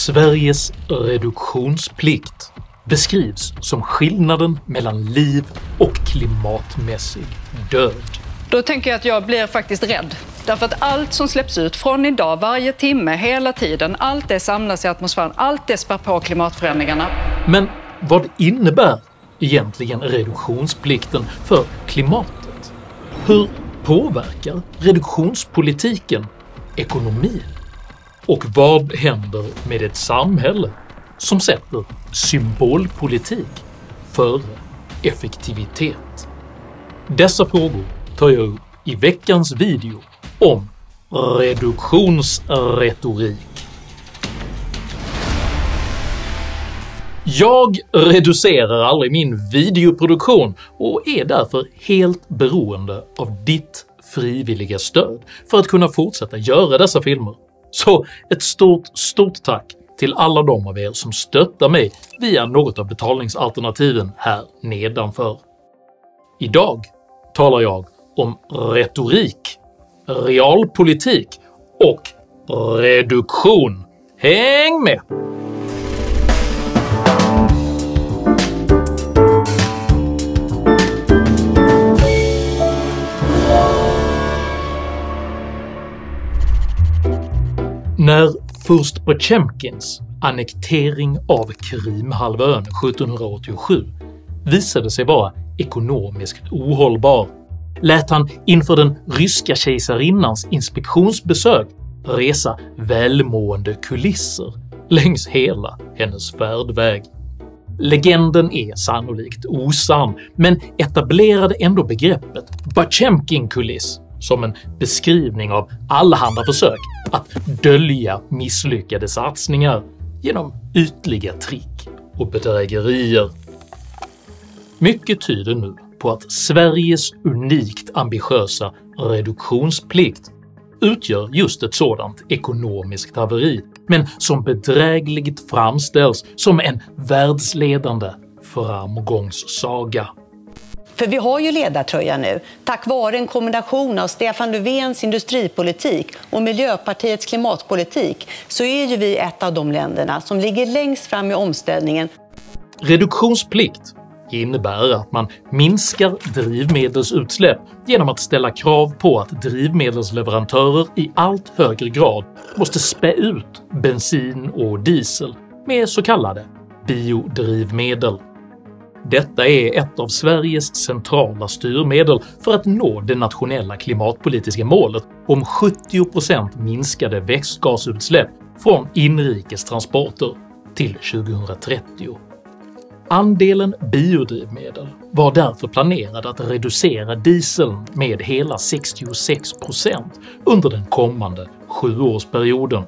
Sveriges reduktionsplikt beskrivs som skillnaden mellan liv och klimatmässig död. Då tänker jag att jag blir faktiskt rädd. Därför att allt som släpps ut från idag, varje timme, hela tiden, allt det samlas i atmosfären, allt det spär på klimatförändringarna. Men vad innebär egentligen reduktionsplikten för klimatet? Hur påverkar reduktionspolitiken ekonomin? Och vad händer med ett samhälle som sätter symbolpolitik före effektivitet? Dessa frågor tar jag upp i veckans video om reduktionsretorik. Jag reducerar aldrig min videoproduktion och är därför helt beroende av ditt frivilliga stöd för att kunna fortsätta göra dessa filmer. Så ett stort tack till alla de av er som stöttar mig via något av betalningsalternativen här nedanför. Idag talar jag om retorik, realpolitik och reduktion. Häng med! När furst Potemkins annektering av Krimhalvön 1787 visade sig vara ekonomiskt ohållbar lät han inför den ryska kejsarinnans inspektionsbesök resa välmående kulisser längs hela hennes färdväg. Legenden är sannolikt osann, men etablerade ändå begreppet Potemkin-kuliss som en beskrivning av allehanda försök att dölja misslyckade satsningar genom ytliga trick och bedrägerier. Mycket tyder nu på att Sveriges unikt ambitiösa reduktionsplikt utgör just ett sådant ekonomiskt haveri, men som bedrägligt framställs som en världsledande framgångssaga. För vi har ju ledartröja nu, tack vare en kombination av Stefan Löfvens industripolitik och Miljöpartiets klimatpolitik så är ju vi ett av de länderna som ligger längst fram i omställningen. Reduktionsplikt innebär att man minskar drivmedelsutsläpp genom att ställa krav på att drivmedelsleverantörer i allt högre grad måste spä ut bensin och diesel med så kallade biodrivmedel. Detta är ett av Sveriges centrala styrmedel för att nå det nationella klimatpolitiska målet om 70% minskade växtgasutsläpp från inrikes transporter till 2030. Andelen biodrivmedel var därför planerad att reducera dieseln med hela 66% under den kommande 7-årsperioden.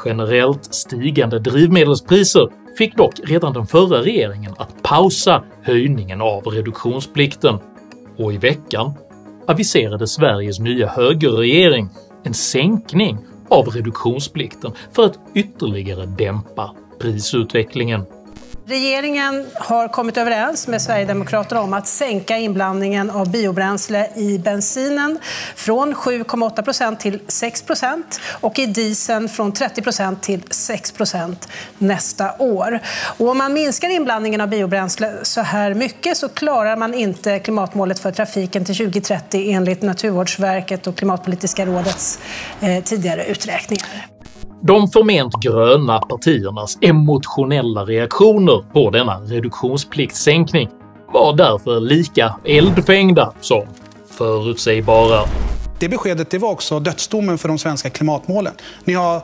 Generellt stigande drivmedelspriser fick dock redan den förra regeringen att pausa höjningen av reduktionsplikten, och i veckan aviserade Sveriges nya högerregering en sänkning av reduktionsplikten för att ytterligare dämpa prisutvecklingen. Regeringen har kommit överens med Sverigedemokraterna om att sänka inblandningen av biobränsle i bensinen från 7,8% till 6% och i dieseln från 30% till 6% nästa år. Och om man minskar inblandningen av biobränsle så här mycket så klarar man inte klimatmålet för trafiken till 2030 enligt Naturvårdsverket och Klimatpolitiska rådets tidigare uträkningar. De förment gröna partiernas emotionella reaktioner på denna reduktionspliktssänkning var därför lika eldfängda som förutsägbara. Det beskedet det var också dödsdomen för de svenska klimatmålen. Ni har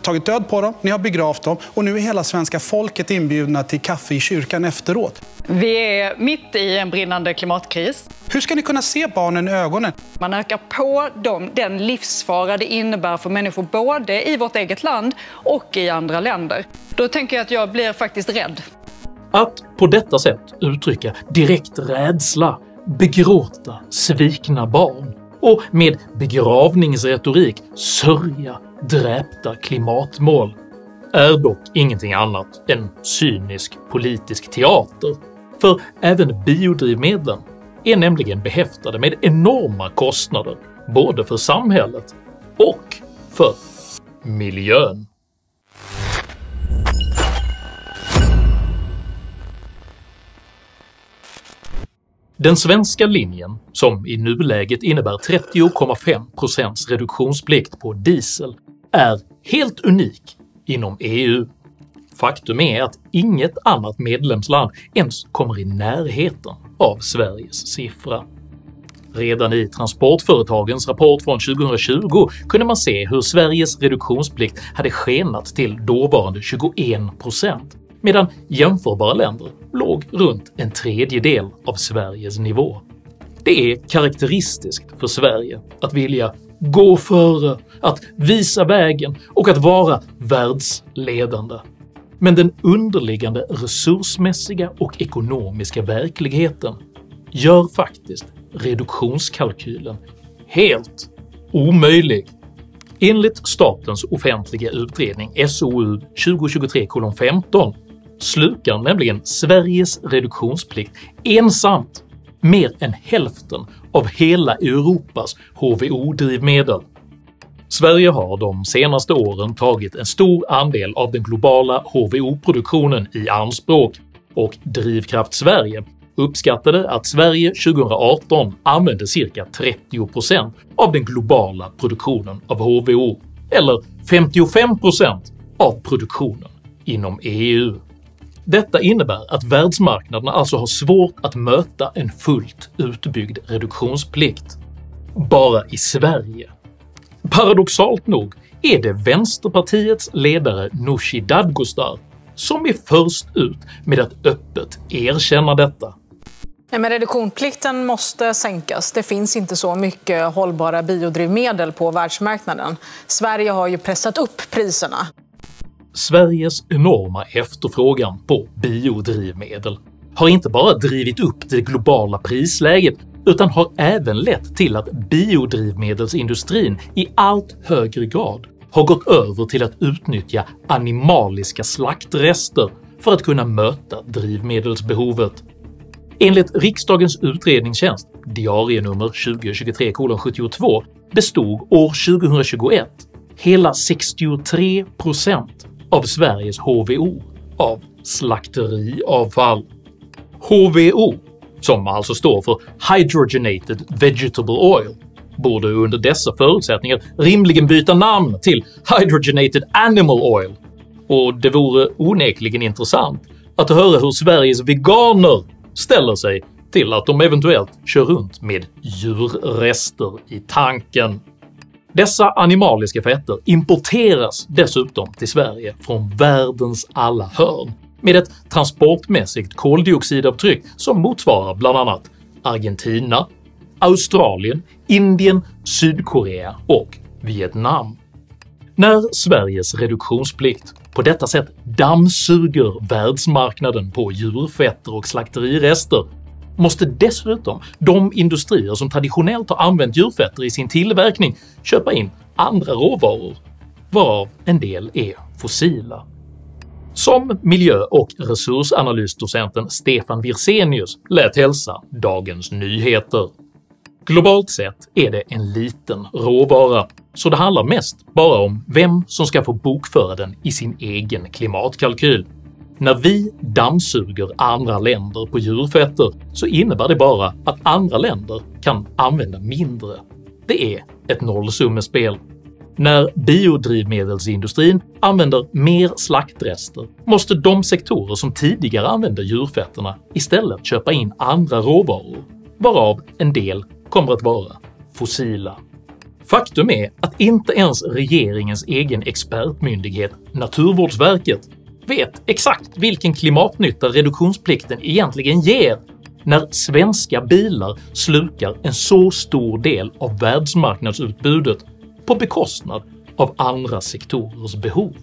tagit död på dem, ni har begravt dem och nu är hela svenska folket inbjudna till kaffe i kyrkan efteråt. Vi är mitt i en brinnande klimatkris. Hur ska ni kunna se barnen i ögonen? Man ökar på den livsfara det innebär för människor både i vårt eget land och i andra länder. Då tänker jag att jag blir faktiskt rädd. Att på detta sätt uttrycka direkt rädsla, begråta svikna barn och med begravningsretorik sörja dräpta klimatmål är dock ingenting annat än cynisk politisk teater, för även biodrivmedlen är nämligen behäftade med enorma kostnader både för samhället och för miljön. Den svenska linjen, som i nuläget innebär 30,5% reduktionsplikt på diesel, är helt unik inom EU. Faktum är att inget annat medlemsland ens kommer i närheten av Sveriges siffra. Redan i Transportföretagens rapport från 2020 kunde man se hur Sveriges reduktionsplikt hade skenat till dåvarande 21%, medan jämförbara länder låg runt en tredjedel av Sveriges nivå. Det är karaktäristiskt för Sverige att vilja gå före, att visa vägen och att vara världsledande. Men den underliggande resursmässiga och ekonomiska verkligheten gör faktiskt reduktionskalkylen helt omöjlig. Enligt statens offentliga utredning SOU 2023:15 slukar nämligen Sveriges reduktionsplikt ensamt mer än hälften av hela Europas HVO-drivmedel. Sverige har de senaste åren tagit en stor andel av den globala HVO-produktionen i anspråk, och Drivkraft Sverige uppskattade att Sverige 2018 använde cirka 30% av den globala produktionen av HVO, eller 55% av produktionen inom EU. Detta innebär att världsmarknaderna alltså har svårt att möta en fullt utbyggd reduktionsplikt. Bara i Sverige. Paradoxalt nog är det Vänsterpartiets ledare Nooshi Dadgostar som är först ut med att öppet erkänna detta. Men reduktionsplikten måste sänkas. Det finns inte så mycket hållbara biodrivmedel på världsmarknaden. Sverige har ju pressat upp priserna. Sveriges enorma efterfrågan på biodrivmedel har inte bara drivit upp det globala prisläget utan har även lett till att biodrivmedelsindustrin i allt högre grad har gått över till att utnyttja animaliska slaktrester för att kunna möta drivmedelsbehovet. Enligt riksdagens utredningstjänst, diarienummer 2023:72, bestod år 2021 hela 63% av Sveriges HVO av slakteriavfall. HVO, som alltså står för Hydrogenated Vegetable Oil, borde under dessa förutsättningar rimligen byta namn till Hydrogenated Animal Oil, och det vore onekligen intressant att höra hur Sveriges veganer ställer sig till att de eventuellt kör runt med djurrester i tanken. Dessa animaliska fetter importeras dessutom till Sverige från världens alla hörn med ett transportmässigt koldioxidavtryck som motsvarar bland annat Argentina, Australien, Indien, Sydkorea och Vietnam. När Sveriges reduktionsplikt på detta sätt dammsuger världsmarknaden på djurfetter och slakterirester måste dessutom de industrier som traditionellt har använt djurfetter i sin tillverkning köpa in andra råvaror, varav en del är fossila. Som miljö- och resursanalysdocenten Stefan Wirsenius lät hälsa Dagens Nyheter. Globalt sett är det en liten råvara, så det handlar mest bara om vem som ska få bokföra den i sin egen klimatkalkyl. När vi dammsuger andra länder på djurfetter så innebär det bara att andra länder kan använda mindre. Det är ett nollsummespel. När biodrivmedelsindustrin använder mer slaktrester måste de sektorer som tidigare använde djurfetterna istället köpa in andra råvaror, varav en del kommer att vara fossila. Faktum är att inte ens regeringens egen expertmyndighet Naturvårdsverket vet exakt vilken klimatnytta reduktionsplikten egentligen ger när svenska bilar slukar en så stor del av världsmarknadsutbudet på bekostnad av andra sektorers behov.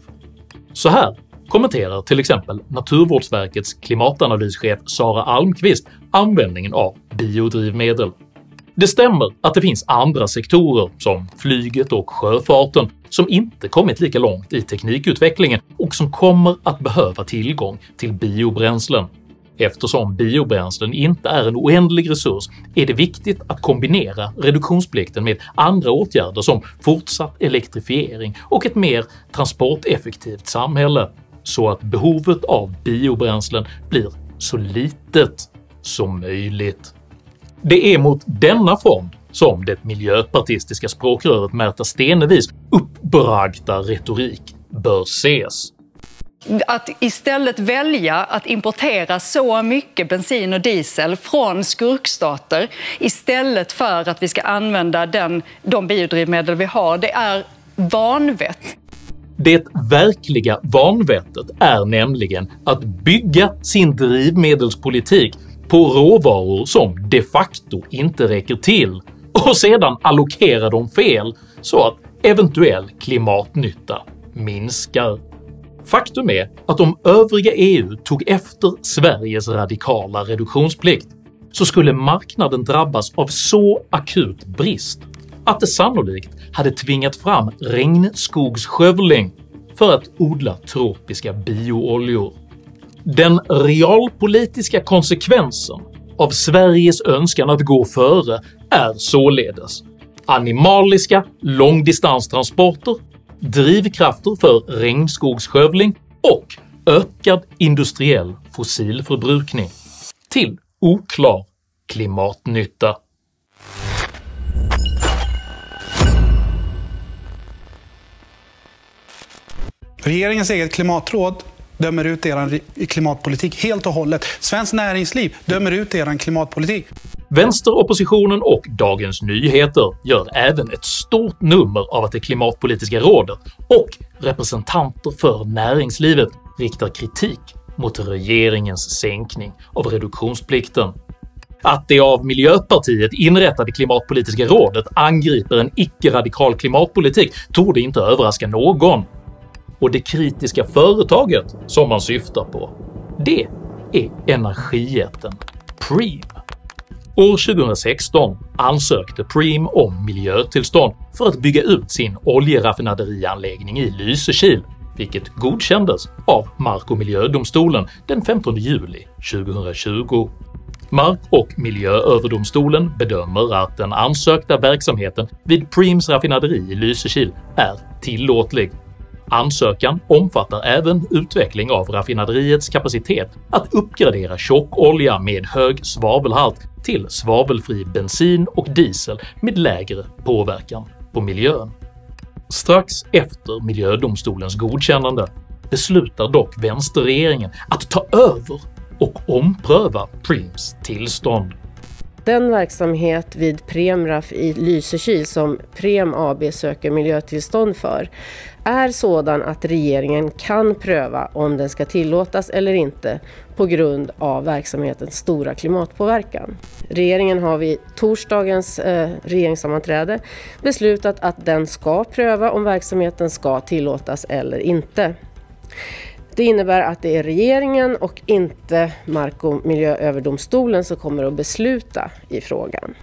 Så här kommenterar till exempel Naturvårdsverkets klimatanalyschef Sara Almqvist användningen av biodrivmedel. Det stämmer att det finns andra sektorer, som flyget och sjöfarten, som inte kommit lika långt i teknikutvecklingen och som kommer att behöva tillgång till biobränslen. Eftersom biobränslen inte är en oändlig resurs är det viktigt att kombinera reduktionsplikten med andra åtgärder som fortsatt elektrifiering och ett mer transporteffektivt samhälle, så att behovet av biobränslen blir så litet som möjligt. Det är mot denna fond som det miljöpartistiska språkröret Märta Stenevis uppbragta retorik bör ses. Att istället välja att importera så mycket bensin och diesel från skurkstater istället för att vi ska använda de biodrivmedel vi har, det är vanvett. Det verkliga vanvettet är nämligen att bygga sin drivmedelspolitik på råvaror som de facto inte räcker till och sedan allokera dem fel så att eventuell klimatnytta minskar. Faktum är att om övriga EU tog efter Sveriges radikala reduktionsplikt så skulle marknaden drabbas av så akut brist att det sannolikt hade tvingat fram regnskogsskövling för att odla tropiska biooljor. Den realpolitiska konsekvensen av Sveriges önskan att gå före är således animaliska långdistanstransporter, drivkrafter för regnskogsskövling och ökad industriell fossilförbrukning till oklar klimatnytta. Regeringens eget klimatråd dömer ut er klimatpolitik helt och hållet. Svenskt näringsliv dömer ut er klimatpolitik. Vänsteroppositionen och Dagens Nyheter gör även ett stort nummer av att det klimatpolitiska rådet och representanter för näringslivet riktar kritik mot regeringens sänkning av reduktionsplikten. Att det av Miljöpartiet inrättade klimatpolitiska rådet angriper en icke-radikal klimatpolitik torde inte överraska någon. Och det kritiska företaget som man syftar på, det är energijätten Preem. År 2016 ansökte Preem om miljötillstånd för att bygga ut sin oljeraffinaderianläggning i Lysekil, vilket godkändes av Mark- och miljödomstolen den 15 juli 2020. Mark- och miljööverdomstolen bedömer att den ansökta verksamheten vid Preems raffinaderi i Lysekil är tillåtlig. Ansökan omfattar även utveckling av raffinaderiets kapacitet att uppgradera tjockolja med hög svavelhalt till svavelfri bensin och diesel med lägre påverkan på miljön. Strax efter miljödomstolens godkännande beslutar dock vänsterregeringen att ta över och ompröva Preems tillstånd. Den verksamhet vid Preemraff i Lysekil som Preem AB söker miljötillstånd för är sådan att regeringen kan pröva om den ska tillåtas eller inte på grund av verksamhetens stora klimatpåverkan. Regeringen har vid torsdagens regeringssammanträde beslutat att den ska pröva om verksamheten ska tillåtas eller inte. Det innebär att det är regeringen och inte Mark- och miljööverdomstolen som kommer att besluta i frågan.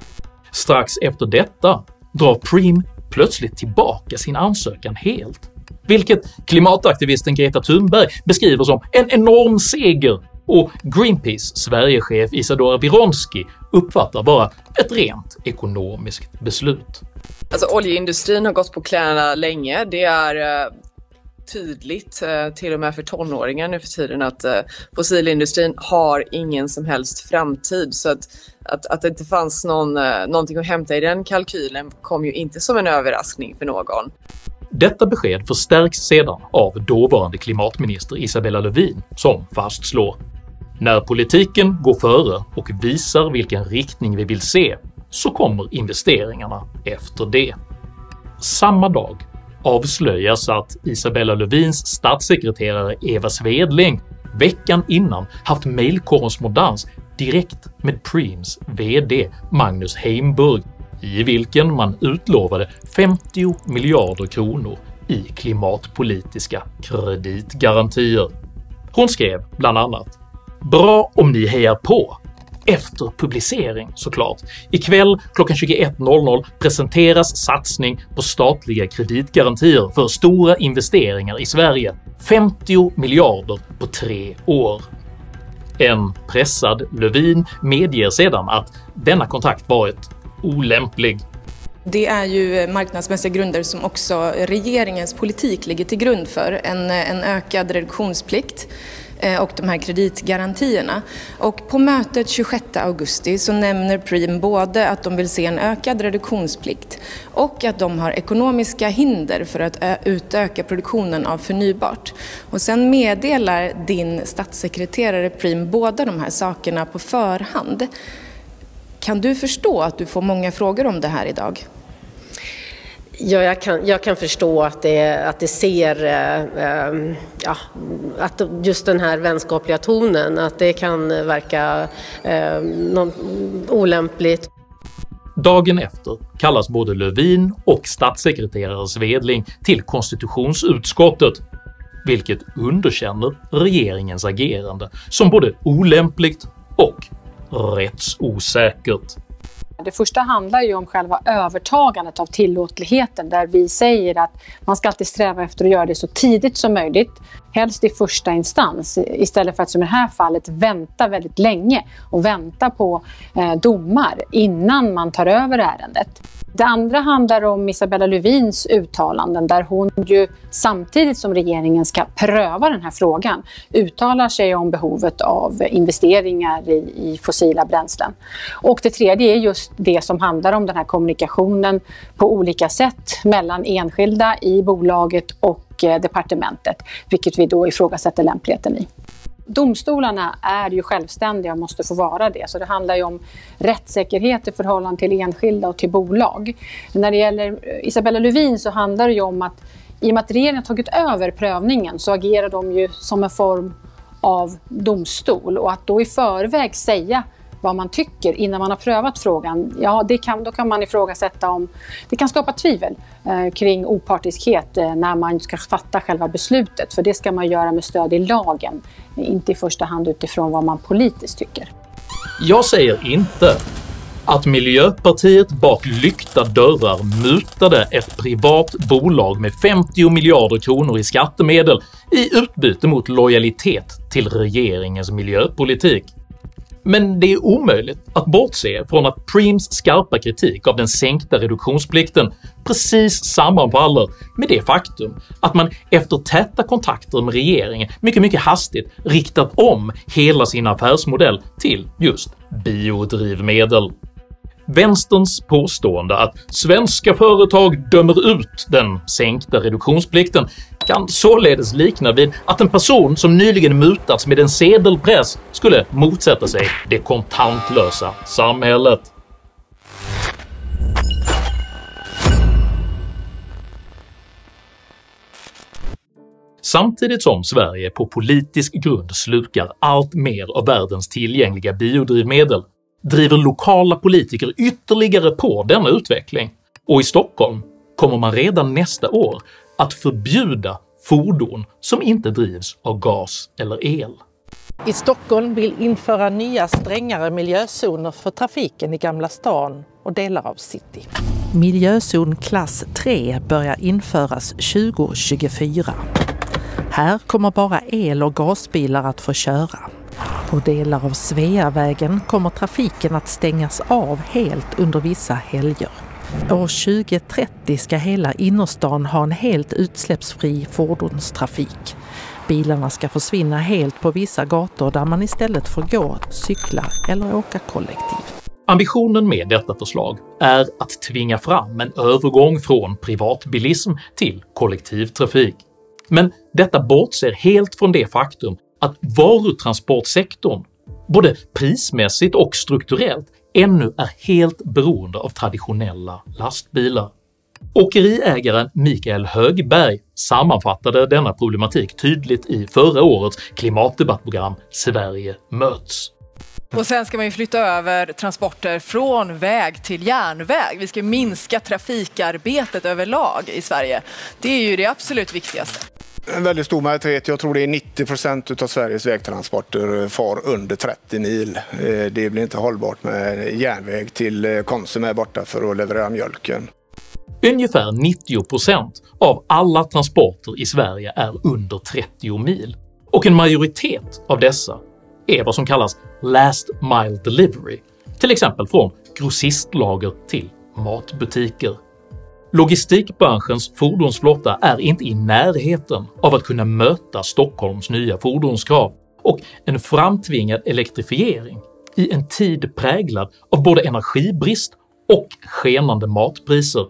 Strax efter detta drar Preem plötsligt tillbaka sin ansökan helt, vilket klimataktivisten Greta Thunberg beskriver som en enorm seger och Greenpeace Sverigechef Isadora Wironski uppfattar bara ett rent ekonomiskt beslut. Alltså, oljeindustrin har gått på knäna länge. Det är tydligt, till och med för tonåringar nu för tiden, att fossilindustrin har ingen som helst framtid. Så att det inte fanns någonting att hämta i den kalkylen kom ju inte som en överraskning för någon. Detta besked förstärks sedan av dåvarande klimatminister Isabella Lövin som fastslår: när politiken går före och visar vilken riktning vi vill se så kommer investeringarna efter det. Samma dag avslöjas att Isabella Lövins statssekreterare Eva Svedling veckan innan haft mejlkorrespondens direkt med Preems VD Magnus Heimburg, i vilken man utlovade 50 miljarder kronor i klimatpolitiska kreditgarantier. Hon skrev bland annat: “Bra om ni hejar på. Efter publicering såklart. Ikväll klockan 21.00 presenteras satsning på statliga kreditgarantier för stora investeringar i Sverige. 50 miljarder på 3 år. En pressad Lövin medger sedan att denna kontakt varit olämplig. Det är ju marknadsmässiga grunder som också regeringens politik ligger till grund för. En ökad reduktionsplikt och de här kreditgarantierna. Och på mötet 26 augusti så nämner Preem både att de vill se en ökad reduktionsplikt och att de har ekonomiska hinder för att utöka produktionen av förnybart. Och sen meddelar din statssekreterare Preem båda de här sakerna på förhand. Kan du förstå att du får många frågor om det här idag? Ja, jag kan förstå att det ser, att just den här vänskapliga tonen, att det kan verka olämpligt. Dagen efter kallas både Lövin och statssekreterare Svedling till konstitutionsutskottet, vilket underkänner regeringens agerande som både olämpligt och rättsosäkert. Det första handlar ju om själva övertagandet av tillåtligheten, där vi säger att man ska alltid sträva efter att göra det så tidigt som möjligt, helst i första instans, istället för att som i det här fallet vänta väldigt länge och vänta på domar innan man tar över ärendet. Det andra handlar om Isabella Lövins uttalanden, där hon ju samtidigt som regeringen ska pröva den här frågan uttalar sig om behovet av investeringar i fossila bränslen. Och det tredje är just det som handlar om den här kommunikationen på olika sätt mellan enskilda i bolaget och departementet, vilket vi då ifrågasätter lämpligheten i. Domstolarna är ju självständiga och måste få vara det, så det handlar ju om rättssäkerhet i förhållande till enskilda och till bolag. När det gäller Isabella Lövin så handlar det ju om att i och med att regeringen har tagit över prövningen så agerar de ju som en form av domstol, och att då i förväg säga vad man tycker innan man har prövat frågan, ja då kan man ifrågasätta om det kan skapa tvivel kring opartiskhet när man ska fatta själva beslutet, för det ska man göra med stöd i lagen, inte i första hand utifrån vad man politiskt tycker. Jag säger inte att Miljöpartiet bak lyckta dörrar mutade ett privat bolag med 50 miljarder kronor i skattemedel i utbyte mot lojalitet till regeringens miljöpolitik. Men det är omöjligt att bortse från att Preems skarpa kritik av den sänkta reduktionsplikten precis sammanfaller med det faktum att man efter täta kontakter med regeringen mycket hastigt riktat om hela sin affärsmodell till just biodrivmedel. Vänsterns påstående att svenska företag dömer ut den sänkta reduktionsplikten kan således likna vid att en person som nyligen mutats med en sedelpress skulle motsätta sig det kontantlösa samhället. Samtidigt som Sverige på politisk grund slukar allt mer av världens tillgängliga biodrivmedel driver lokala politiker ytterligare på denna utveckling, och i Stockholm kommer man redan nästa år att förbjuda fordon som inte drivs av gas eller el. I Stockholm vill införa nya strängare miljözoner för trafiken i Gamla stan och delar av city. Miljözon klass 3 börjar införas 2024. Här kommer bara el- och gasbilar att få köra. På delar av Sveavägen kommer trafiken att stängas av helt under vissa helger. År 2030 ska hela innerstan ha en helt utsläppsfri fordonstrafik. Bilarna ska försvinna helt på vissa gator där man istället får gå, cykla eller åka kollektivt. Ambitionen med detta förslag är att tvinga fram en övergång från privatbilism till kollektivtrafik. Men detta bortser helt från det faktum att varutransportsektorn, både prismässigt och strukturellt, ännu är helt beroende av traditionella lastbilar. Åkeriägaren Mikael Högberg sammanfattade denna problematik tydligt i förra årets klimatdebattprogram Sverige möts. Och sen ska man ju flytta över transporter från väg till järnväg. Vi ska minska trafikarbetet överlag i Sverige. Det är ju det absolut viktigaste. En väldigt stor majoritet, jag tror det är 90% av Sveriges vägtransporter far under 30 mil. Det blir inte hållbart med järnväg till Konsum är borta för att leverera mjölken. Ungefär 90% av alla transporter i Sverige är under 30 mil, och en majoritet av dessa är vad som kallas last mile delivery, till exempel från grossistlager till matbutiker. Logistikbranschens fordonsflotta är inte i närheten av att kunna möta Stockholms nya fordonskrav, och en framtvingad elektrifiering i en tid präglad av både energibrist och skenande matpriser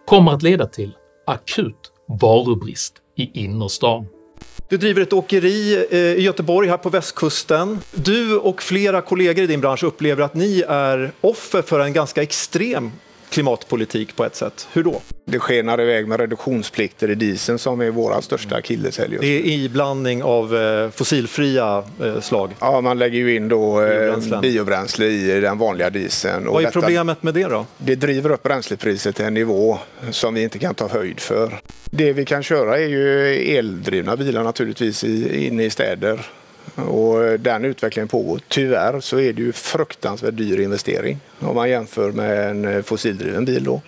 kommer att leda till akut varubrist i innerstan. Du driver ett åkeri i Göteborg här på västkusten. Du och flera kollegor i din bransch upplever att ni är offer för en ganska extrem klimatpolitik på ett sätt. Hur då? Det skenar iväg med reduktionsplikter i dieseln som är våra största akilleshäl just nu. Det är iblandning av fossilfria slag. Ja, man lägger ju in då biobränsle i den vanliga dieseln. Vad är problemet med det då? Det driver upp bränslepriset till en nivå som vi inte kan ta höjd för. Det vi kan köra är ju eldrivna bilar naturligtvis inne i städer. Och den utvecklingen pågår. Tyvärr så är det ju fruktansvärt dyr investering om man jämför med en fossildriven bil då.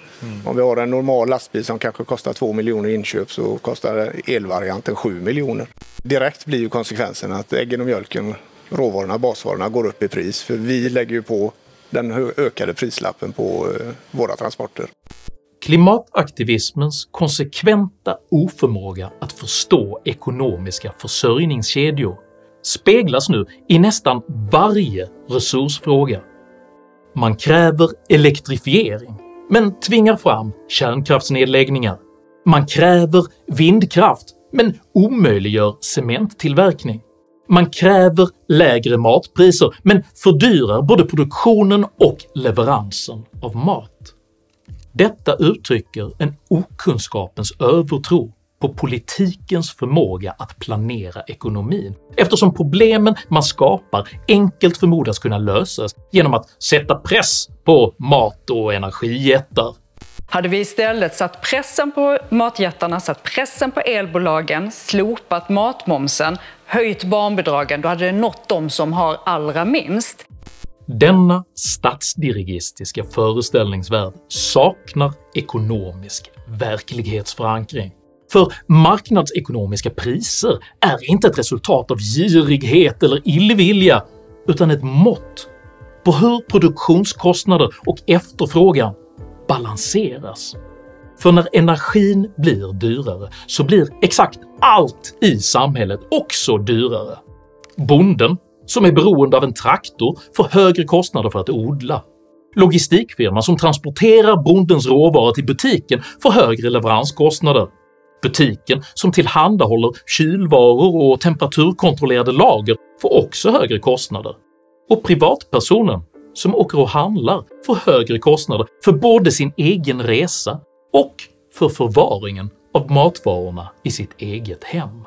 Om vi har en normal lastbil som kanske kostar 2 miljoner inköp så kostar elvarianten 7 miljoner. Direkt blir ju konsekvensen att äggen och mjölken, råvarorna, basvarorna går upp i pris. För vi lägger ju på den ökade prislappen på våra transporter. Klimataktivismens konsekventa oförmåga att förstå ekonomiska försörjningskedjor speglas nu i nästan varje resursfråga. Man kräver elektrifiering, men tvingar fram kärnkraftsnedläggningar. Man kräver vindkraft, men omöjliggör cementtillverkning. Man kräver lägre matpriser, men fördyrar både produktionen och leveransen av mat. Detta uttrycker en okunskapens övertro på politikens förmåga att planera ekonomin, eftersom problemen man skapar enkelt förmodas kunna lösas genom att sätta press på mat- och energijättar. Hade vi istället satt pressen på matjättarna, satt pressen på elbolagen, slopat matmomsen, höjt barnbidragen, då hade det nått de som har allra minst. Denna statsdirigistiska föreställningsvärld saknar ekonomisk verklighetsförankring. För marknadsekonomiska priser är inte ett resultat av girighet eller illvilja, utan ett mått på hur produktionskostnader och efterfrågan balanseras. För när energin blir dyrare så blir exakt allt i samhället också dyrare. Bonden, som är beroende av en traktor, får högre kostnader för att odla. Logistikfirman som transporterar bondens råvaror till butiken får högre leveranskostnader. Butiken som tillhandahåller kylvaror och temperaturkontrollerade lager får också högre kostnader. Och privatpersonen som åker och handlar får högre kostnader för både sin egen resa och för förvaringen av matvarorna i sitt eget hem.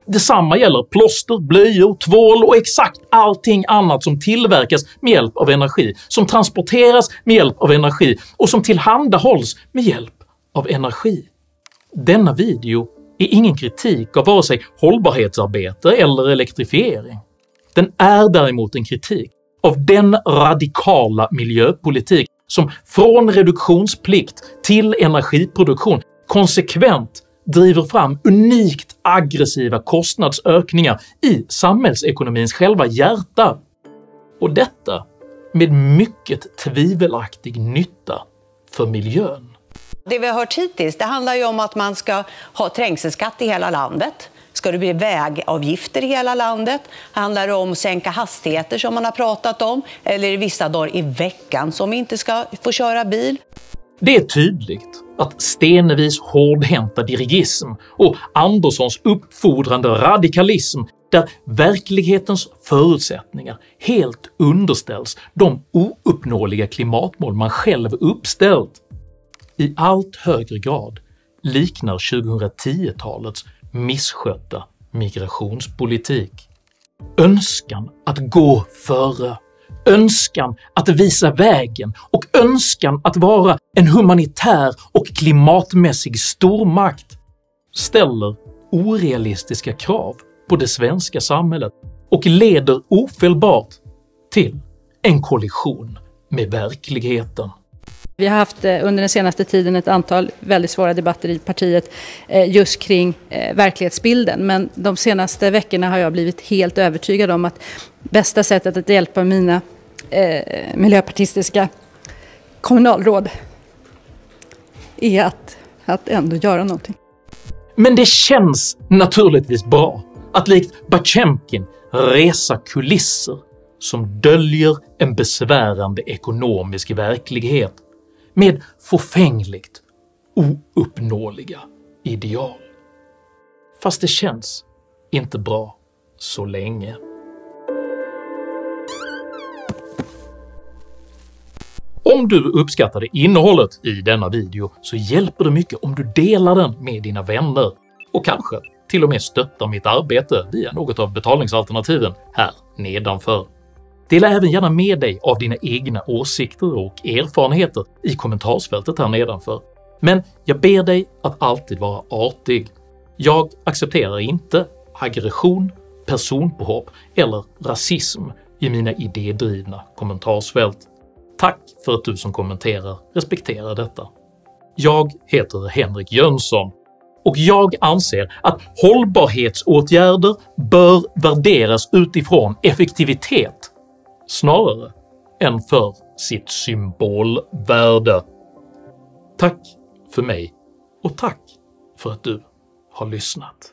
Detsamma gäller plåster, blöjor, tvål och exakt allting annat som tillverkas med hjälp av energi, som transporteras med hjälp av energi och som tillhandahålls med hjälp av energi. Denna video är ingen kritik av vare sig hållbarhetsarbete eller elektrifiering. Den är däremot en kritik av den radikala miljöpolitik som från reduktionsplikt till energiproduktion konsekvent driver fram unikt aggressiva kostnadsökningar i samhällsekonomins själva hjärta. Och detta med mycket tvivelaktig nytta för miljön. Det vi har hört hittills, det handlar ju om att man ska ha trängselskatt i hela landet. Ska det bli vägavgifter i hela landet? Handlar det om att sänka hastigheter som man har pratat om? Eller i vissa dagar i veckan som inte ska få köra bil? Det är tydligt att Stenevis hårdhänta dirigism och Anderssons uppfordrande radikalism, där verklighetens förutsättningar helt underställs de ouppnåeliga klimatmål man själv uppställt, i allt högre grad liknar 2010-talets misskötta migrationspolitik. Önskan att gå före, önskan att visa vägen och önskan att vara en humanitär och klimatmässig stormakt ställer orealistiska krav på det svenska samhället och leder ofelbart till en kollision med verkligheten. Vi har haft under den senaste tiden ett antal väldigt svåra debatter i partiet just kring verklighetsbilden. Men de senaste veckorna har jag blivit helt övertygad om att bästa sättet att hjälpa mina miljöpartistiska kommunalråd är att ändå göra någonting. Men det känns naturligtvis bra att likt Batjemkin resa kulisser som döljer en besvärande ekonomisk verklighet med förfängligt ouppnåeliga ideal. Fast det känns inte bra så länge. Om du uppskattade innehållet i denna video så hjälper det mycket om du delar den med dina vänner och kanske till och med stöttar mitt arbete via något av betalningsalternativen här nedanför. Dela även gärna med dig av dina egna åsikter och erfarenheter i kommentarsfältet här nedanför. Men jag ber dig att alltid vara artig. Jag accepterar inte aggression, personpåhopp eller rasism i mina idédrivna kommentarsfält. Tack för att du som kommenterar respekterar detta. Jag heter Henrik Jönsson och jag anser att hållbarhetsåtgärder bör värderas utifrån effektivitet snarare än för sitt symbolvärde. Tack för mig och tack för att du har lyssnat.